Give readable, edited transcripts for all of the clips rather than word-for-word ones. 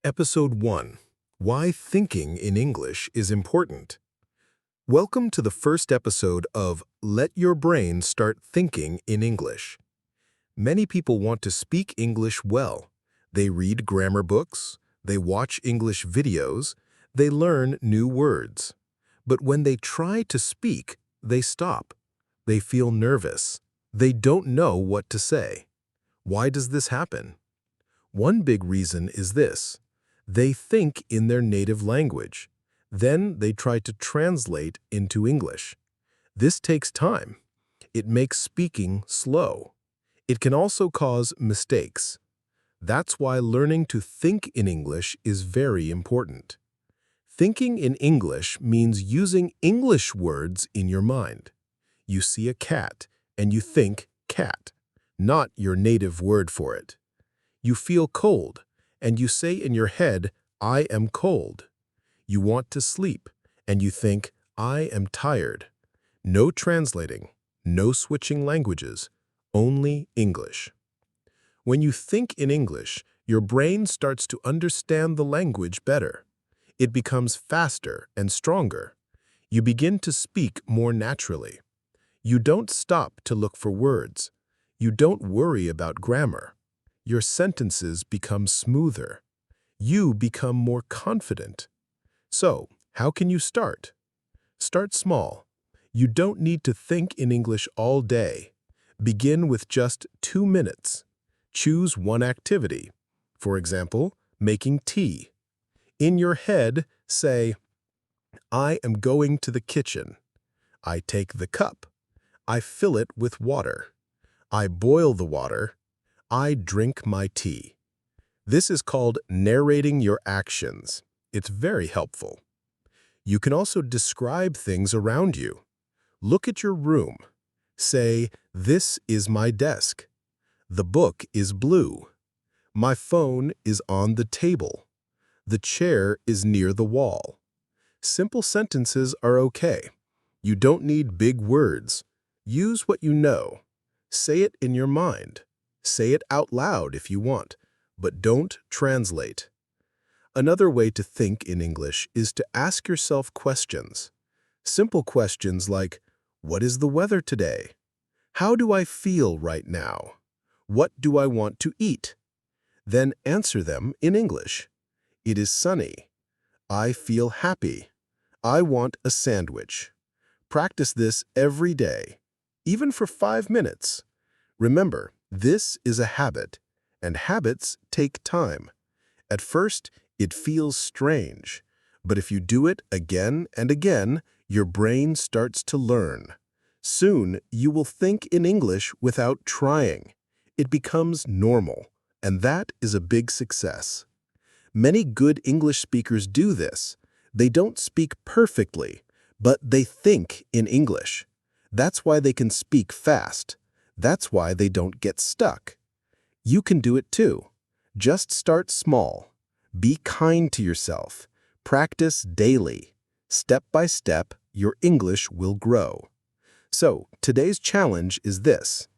Episode 1. Why Thinking in English is Important. Welcome to the first episode of Let Your Brain Start Thinking in English. Many people want to speak English well. They read grammar books, they watch English videos, they learn new words. But when they try to speak, they stop. They feel nervous. They don't know what to say. Why does this happen? One big reason is this. They think in their native language. Then they try to translate into English. This takes time. It makes speaking slow. It can also cause mistakes. That's why learning to think in English is very important. Thinking in English means using English words in your mind. You see a cat and you think cat, not your native word for it. You feel cold, and you say in your head, I am cold. You want to sleep, and you think, I am tired. No translating, no switching languages, only English. When you think in English, your brain starts to understand the language better. It becomes faster and stronger. You begin to speak more naturally. You don't stop to look for words. You don't worry about grammar. Your sentences become smoother. You become more confident. So, how can you start? Start small. You don't need to think in English all day. Begin with just 2 minutes. Choose one activity. For example, making tea. In your head, say, I am going to the kitchen. I take the cup. I fill it with water. I boil the water. I drink my tea. This is called narrating your actions. It's very helpful. You can also describe things around you. Look at your room. Say, this is my desk. The book is blue. My phone is on the table. The chair is near the wall. Simple sentences are okay. You don't need big words. Use what you know. Say it in your mind. Say it out loud if you want, but don't translate. Another way to think in English is to ask yourself questions. Simple questions like, what is the weather today? How do I feel right now? What do I want to eat? Then answer them in English. It is sunny. I feel happy. I want a sandwich. Practice this every day, even for 5 minutes. Remember, this is a habit, and habits take time. At first, it feels strange, but if you do it again and again, your brain starts to learn. Soon, you will think in English without trying. It becomes normal, and that is a big success. Many good English speakers do this. They don't speak perfectly, but they think in English. That's why they can speak fast. That's why they don't get stuck. You can do it too. Just start small. Be kind to yourself. Practice daily. Step by step, your English will grow. So, today's challenge is this.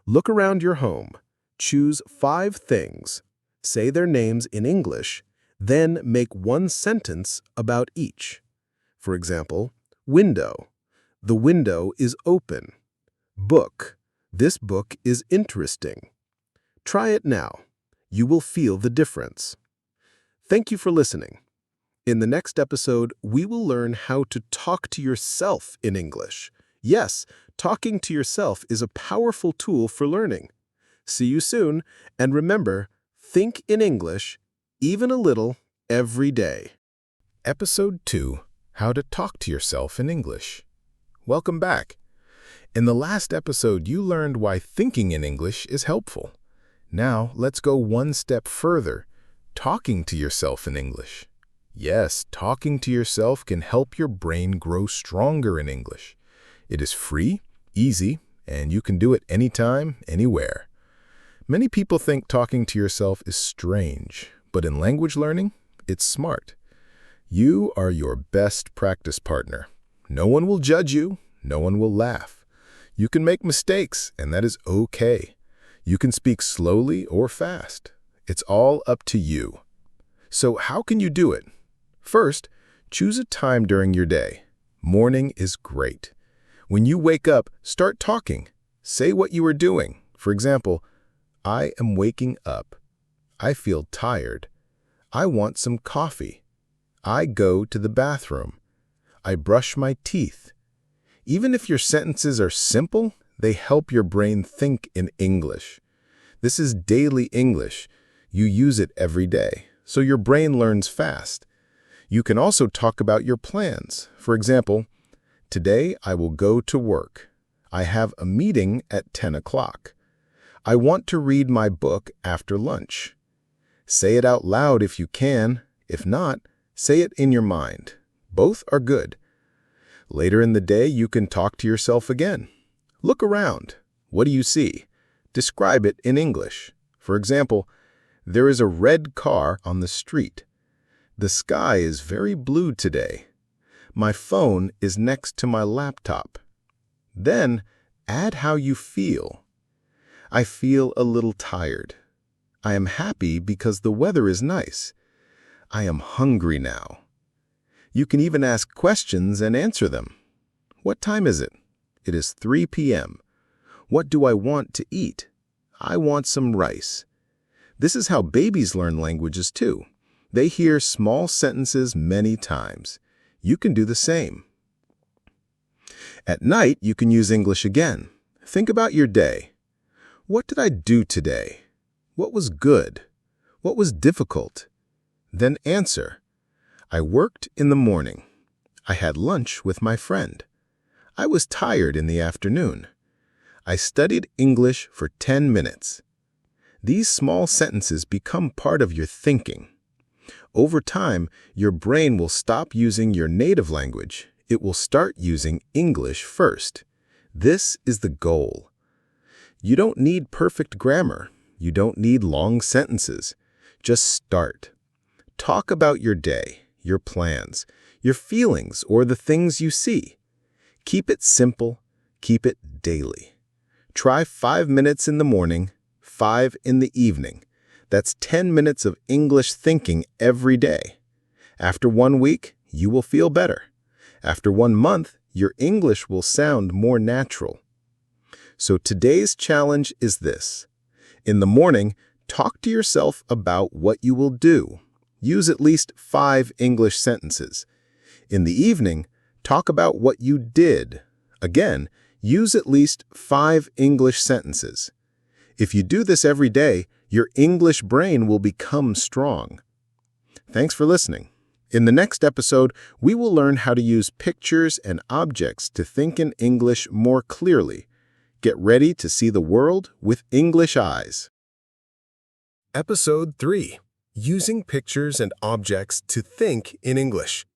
Look around your home. Choose 5 things. Say their names in English. Then make one sentence about each. For example, window. The window is open. Book. This book is interesting. Try it now. You will feel the difference. Thank you for listening. In the next episode, we will learn how to talk to yourself in English. Yes, talking to yourself is a powerful tool for learning. See you soon, and remember, think in English, even a little, every day. Episode 2, How to Talk to Yourself in English. Welcome back. In the last episode, you learned why thinking in English is helpful. Now, let's go one step further, talking to yourself in English. Yes, talking to yourself can help your brain grow stronger in English. It is free, easy, and you can do it anytime, anywhere. Many people think talking to yourself is strange, but in language learning, it's smart. You are your best practice partner. No one will judge you, no one will laugh. You can make mistakes, and that is okay. You can speak slowly or fast. It's all up to you. So how can you do it? First, choose a time during your day. Morning is great. When you wake up, start talking. Say what you are doing. For example, I am waking up. I feel tired. I want some coffee. I go to the bathroom. I brush my teeth. Even if your sentences are simple, they help your brain think in English. This is daily English. You use it every day, so your brain learns fast. You can also talk about your plans. For example, today I will go to work. I have a meeting at 10 o'clock. I want to read my book after lunch. Say it out loud if you can. If not, say it in your mind. Both are good. Later in the day, you can talk to yourself again. Look around. What do you see? Describe it in English. For example, there is a red car on the street. The sky is very blue today. My phone is next to my laptop. Then, add how you feel. I feel a little tired. I am happy because the weather is nice. I am hungry now. You can even ask questions and answer them. What time is it? It is 3 p.m. What do I want to eat? I want some rice. This is how babies learn languages too. They hear small sentences many times. You can do the same. At night, you can use English again. Think about your day. What did I do today? What was good? What was difficult? Then answer. I worked in the morning. I had lunch with my friend. I was tired in the afternoon. I studied English for 10 minutes. These small sentences become part of your thinking. Over time, your brain will stop using your native language. It will start using English first. This is the goal. You don't need perfect grammar. You don't need long sentences. Just start. Talk about your day, your plans, your feelings, or the things you see. Keep it simple. Keep it daily. Try 5 minutes in the morning, 5 in the evening. That's 10 minutes of English thinking every day. After 1 week, you will feel better. After 1 month, your English will sound more natural. So today's challenge is this. In the morning, talk to yourself about what you will do. Use at least 5 English sentences. In the evening, talk about what you did. Again, use at least 5 English sentences. If you do this every day, your English brain will become strong. Thanks for listening. In the next episode, we will learn how to use pictures and objects to think in English more clearly. Get ready to see the world with English eyes. Episode 3. Using Pictures and Objects to Think in English.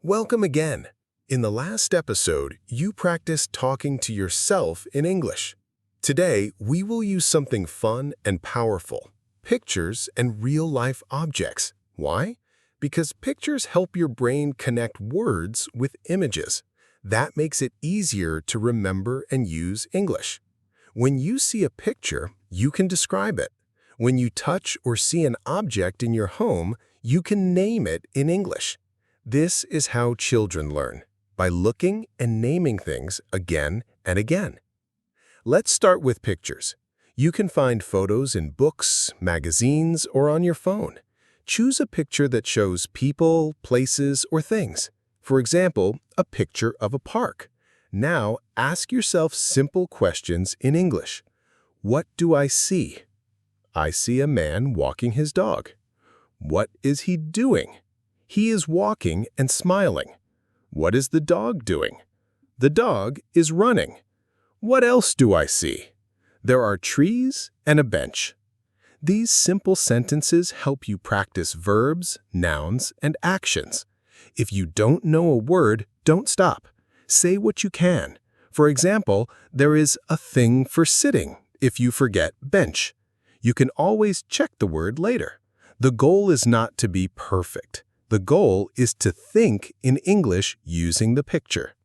Welcome again. In the last episode, you practiced talking to yourself in English. Today, we will use something fun and powerful. Pictures and real-life objects. Why? Because pictures help your brain connect words with images. That makes it easier to remember and use English. When you see a picture, you can describe it. When you touch or see an object in your home, you can name it in English. This is how children learn, by looking and naming things again and again. Let's start with pictures. You can find photos in books, magazines, or on your phone. Choose a picture that shows people, places, or things. For example, a picture of a park. Now, ask yourself simple questions in English. What do I see? I see a man walking his dog. What is he doing? He is walking and smiling. What is the dog doing? The dog is running. What else do I see? There are trees and a bench. These simple sentences help you practice verbs, nouns, and actions. If you don't know a word, don't stop. Say what you can. For example, there is a thing for sitting if you forget bench. You can always check the word later. The goal is not to be perfect. The goal is to think in English using the picture.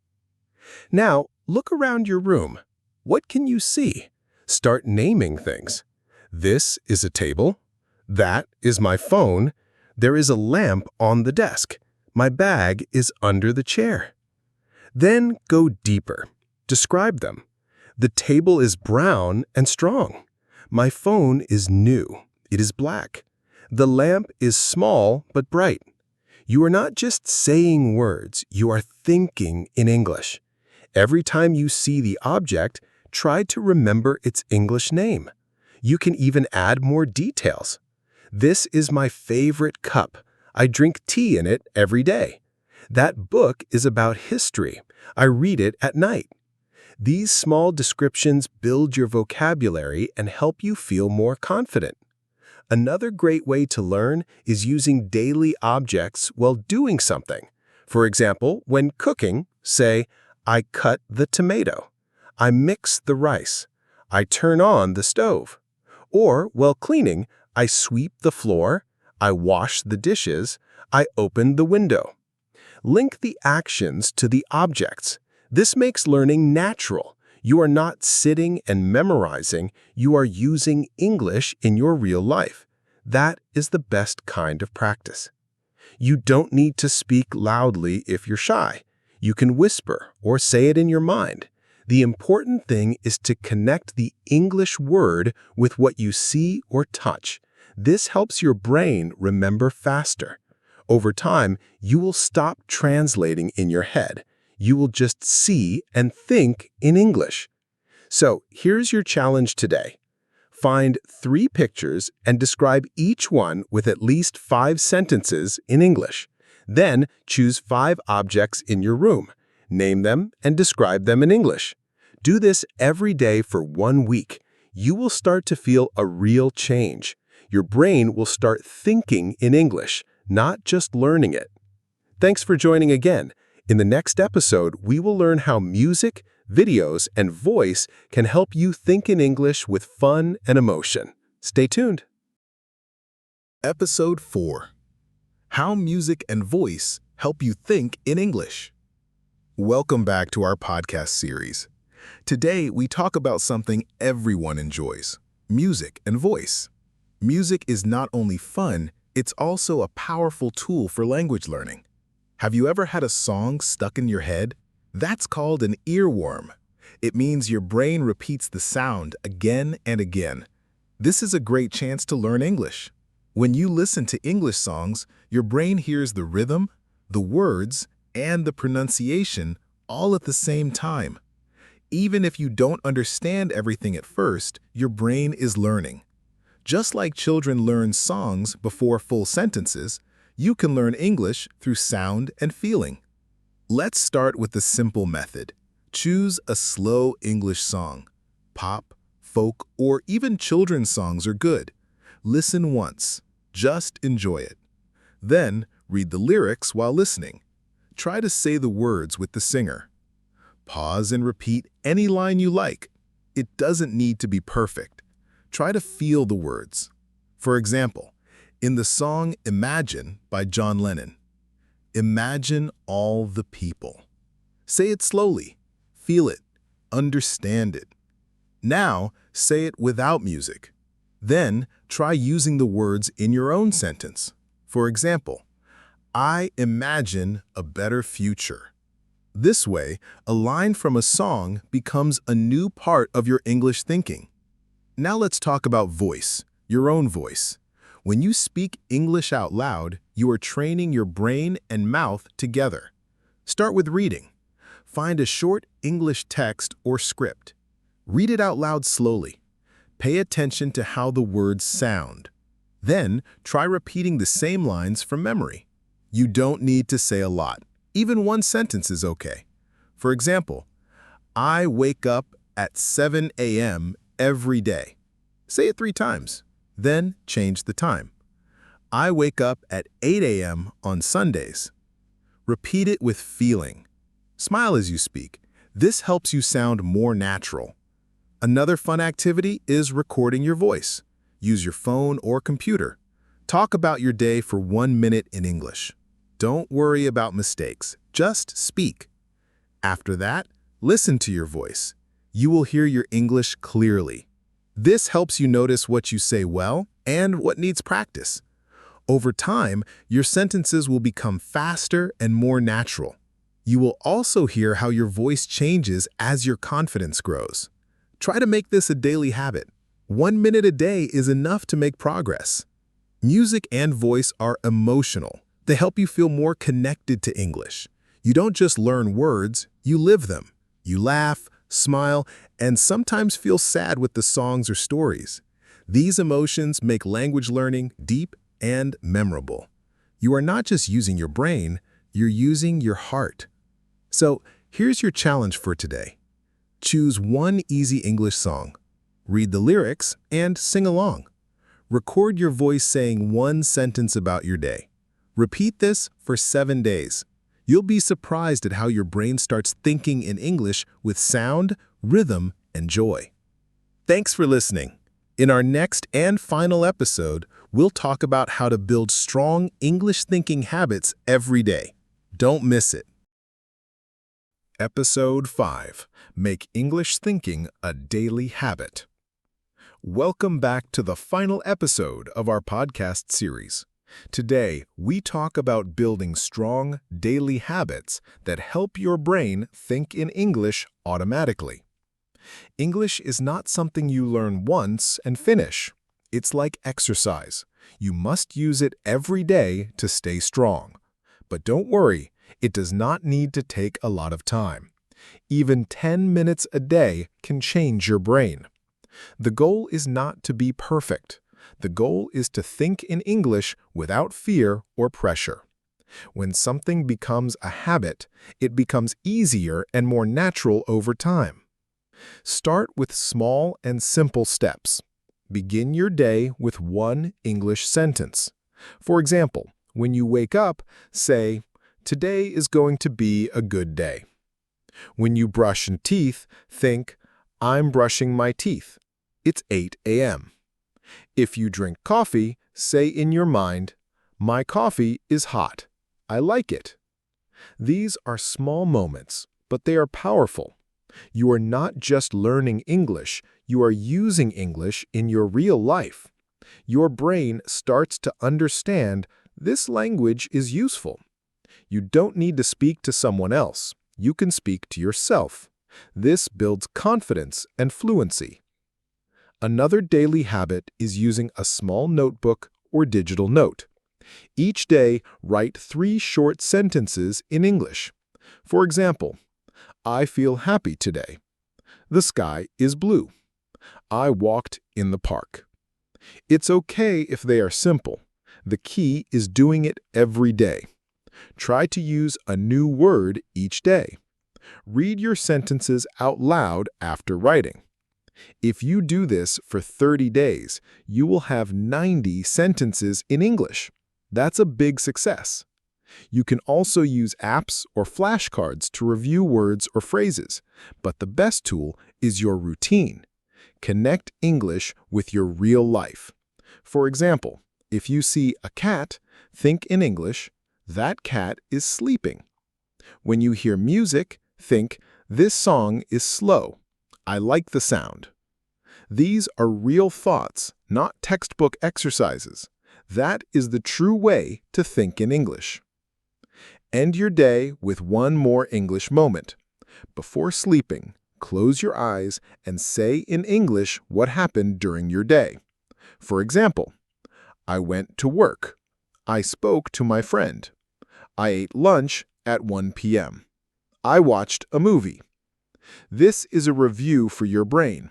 Now, look around your room. What can you see? Start naming things. This is a table. That is my phone. There is a lamp on the desk. My bag is under the chair. Then go deeper. Describe them. The table is brown and strong. My phone is new. It is black. The lamp is small but bright. You are not just saying words, you are thinking in English. Every time you see the object, try to remember its English name. You can even add more details. This is my favorite cup. I drink tea in it every day. That book is about history. I read it at night. These small descriptions build your vocabulary and help you feel more confident. Another great way to learn is using daily objects while doing something. For example, when cooking, say, I cut the tomato. I mix the rice. I turn on the stove. Or, while cleaning, I sweep the floor. I wash the dishes. I open the window. Link the actions to the objects. This makes learning natural. You are not sitting and memorizing, you are using English in your real life. That is the best kind of practice. You don't need to speak loudly if you're shy. You can whisper or say it in your mind. The important thing is to connect the English word with what you see or touch. This helps your brain remember faster. Over time, you will stop translating in your head. You will just see and think in English. So here's your challenge today. Find 3 pictures and describe each one with at least 5 sentences in English. Then choose 5 objects in your room. Name them and describe them in English. Do this every day for 1 week. You will start to feel a real change. Your brain will start thinking in English, not just learning it. Thanks for joining again. In the next episode, we will learn how music, videos, and voice can help you think in English with fun and emotion. Stay tuned. Episode 4. How music and voice help you think in English. Welcome back to our podcast series. Today, we talk about something everyone enjoys: music and voice. Music is not only fun, it's also a powerful tool for language learning. Have you ever had a song stuck in your head? That's called an earworm. It means your brain repeats the sound again and again. This is a great chance to learn English. When you listen to English songs, your brain hears the rhythm, the words, and the pronunciation all at the same time. Even if you don't understand everything at first, your brain is learning. Just like children learn songs before full sentences, you can learn English through sound and feeling. Let's start with the simple method. Choose a slow English song. Pop, folk, or even children's songs are good. Listen once. Just enjoy it. Then, read the lyrics while listening. Try to say the words with the singer. Pause and repeat any line you like. It doesn't need to be perfect. Try to feel the words. For example, in the song Imagine by John Lennon, imagine all the people. Say it slowly. Feel it. Understand it. Now, say it without music. Then, try using the words in your own sentence. For example, I imagine a better future. This way, a line from a song becomes a new part of your English thinking. Now let's talk about voice, your own voice. When you speak English out loud, you are training your brain and mouth together. Start with reading. Find a short English text or script. Read it out loud slowly. Pay attention to how the words sound. Then, try repeating the same lines from memory. You don't need to say a lot. Even one sentence is okay. For example, I wake up at 7 a.m. every day. Say it 3 times. Then change the time. I wake up at 8 a.m. on Sundays. Repeat it with feeling. Smile as you speak. This helps you sound more natural. Another fun activity is recording your voice. Use your phone or computer. Talk about your day for 1 minute in English. Don't worry about mistakes. Just speak. After that, listen to your voice. You will hear your English clearly. This helps you notice what you say well and what needs practice. Over time, your sentences will become faster and more natural. You will also hear how your voice changes as your confidence grows. Try to make this a daily habit. 1 minute a day is enough to make progress. Music and voice are emotional. They help you feel more connected to English. You don't just learn words, you live them. You laugh, smile, and sometimes feel sad with the songs or stories. These emotions make language learning deep and memorable. You are not just using your brain, you're using your heart. So, here's your challenge for today. Choose one easy English song. Read the lyrics and sing along. Record your voice saying one sentence about your day. Repeat this for 7 days. You'll be surprised at how your brain starts thinking in English with sound, rhythm, and joy. Thanks for listening. In our next and final episode, we'll talk about how to build strong English thinking habits every day. Don't miss it. Episode 5. Make English thinking a daily habit. Welcome back to the final episode of our podcast series. Today, we talk about building strong daily habits that help your brain think in English automatically. English is not something you learn once and finish. It's like exercise. You must use it every day to stay strong. But don't worry, it does not need to take a lot of time. Even 10 minutes a day can change your brain. The goal is not to be perfect. The goal is to think in English without fear or pressure. When something becomes a habit, it becomes easier and more natural over time. Start with small and simple steps. Begin your day with one English sentence. For example, when you wake up, say, "Today is going to be a good day." When you brush your teeth, think, "I'm brushing my teeth. It's 8 a.m." If you drink coffee, say in your mind, "My coffee is hot. I like it." These are small moments, but they are powerful. You are not just learning English, you are using English in your real life. Your brain starts to understand this language is useful. You don't need to speak to someone else. You can speak to yourself. This builds confidence and fluency. Another daily habit is using a small notebook or digital note. Each day, write 3 short sentences in English. For example, "I feel happy today." "The sky is blue." "I walked in the park." It's okay if they are simple. The key is doing it every day. Try to use a new word each day. Read your sentences out loud after writing. If you do this for 30 days, you will have 90 sentences in English. That's a big success. You can also use apps or flashcards to review words or phrases, but the best tool is your routine. Connect English with your real life. For example, if you see a cat, think in English, "That cat is sleeping." When you hear music, think, "This song is slow. I like the sound." These are real thoughts, not textbook exercises. That is the true way to think in English. End your day with one more English moment. Before sleeping, close your eyes and say in English what happened during your day. For example, "I went to work." "I spoke to my friend." "I ate lunch at 1 p.m. "I watched a movie." This is a review for your brain.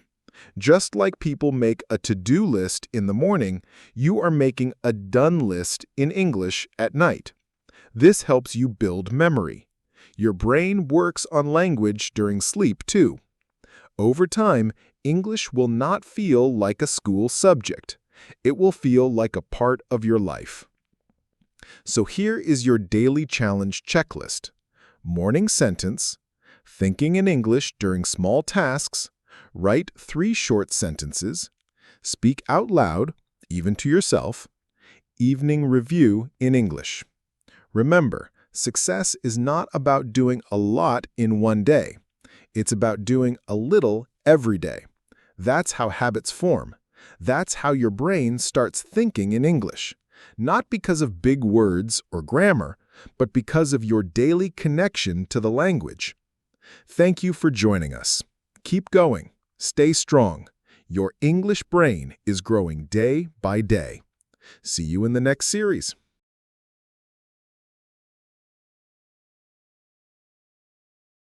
Just like people make a to-do list in the morning, you are making a done list in English at night. This helps you build memory. Your brain works on language during sleep, too. Over time, English will not feel like a school subject. It will feel like a part of your life. So here is your daily challenge checklist. Morning sentence, thinking in English during small tasks, write 3 short sentences, speak out loud, even to yourself, evening review in English. Remember, success is not about doing a lot in one day. It's about doing a little every day. That's how habits form. That's how your brain starts thinking in English. not because of big words or grammar, but because of your daily connection to the language. Thank you for joining us. Keep going. Stay strong. Your English brain is growing day by day. See you in the next series.